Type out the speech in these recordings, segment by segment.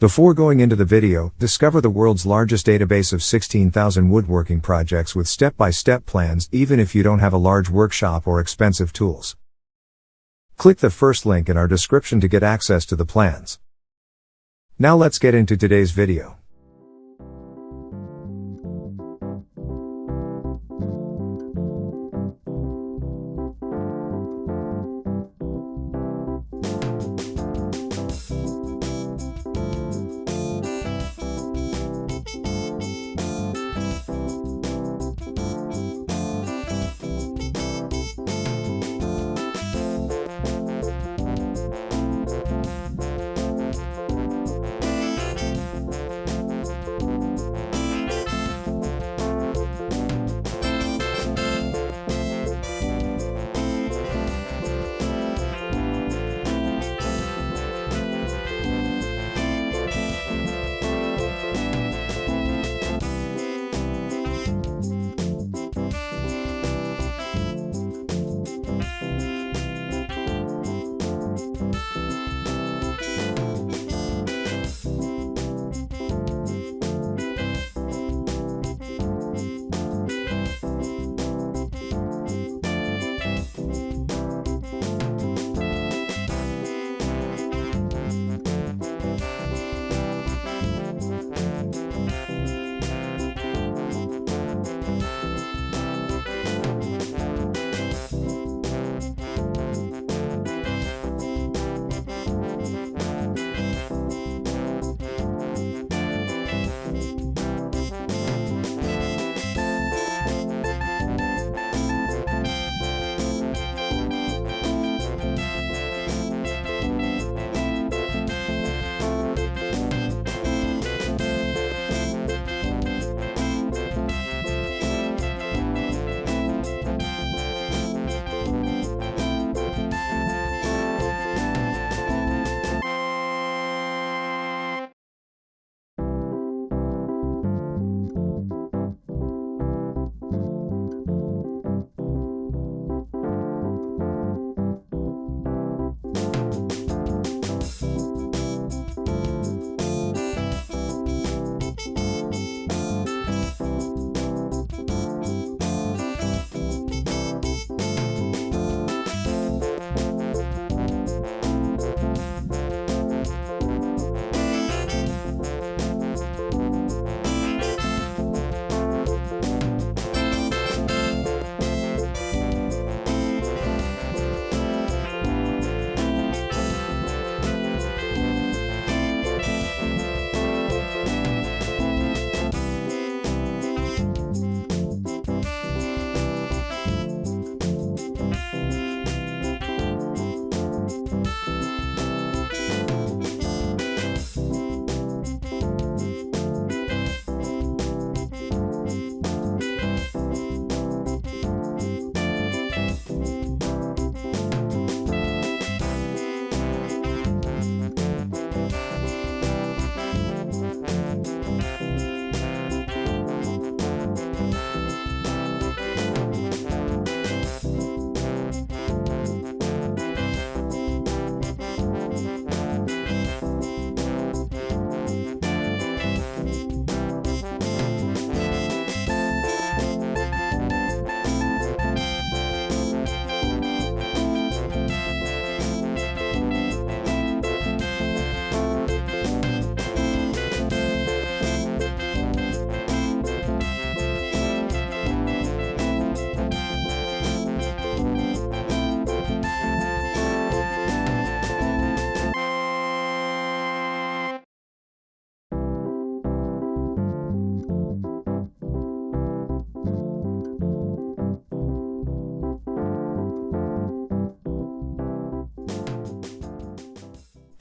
Before going into the video, discover the world's largest database of 16,000 woodworking projects with step-by-step plans, even if you don't have a large workshop or expensive tools. Click the first link in our description to get access to the plans. Now let's get into today's video.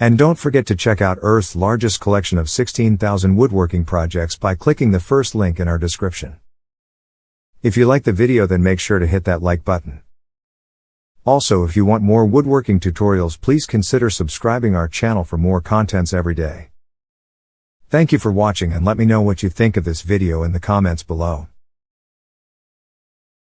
And don't forget to check out Earth's largest collection of 16,000 woodworking projects by clicking the first link in our description. If you like the video, then make sure to hit that like button. Also, if you want more woodworking tutorials, please consider subscribing our channel for more contents every day. Thank you for watching, and let me know what you think of this video in the comments below.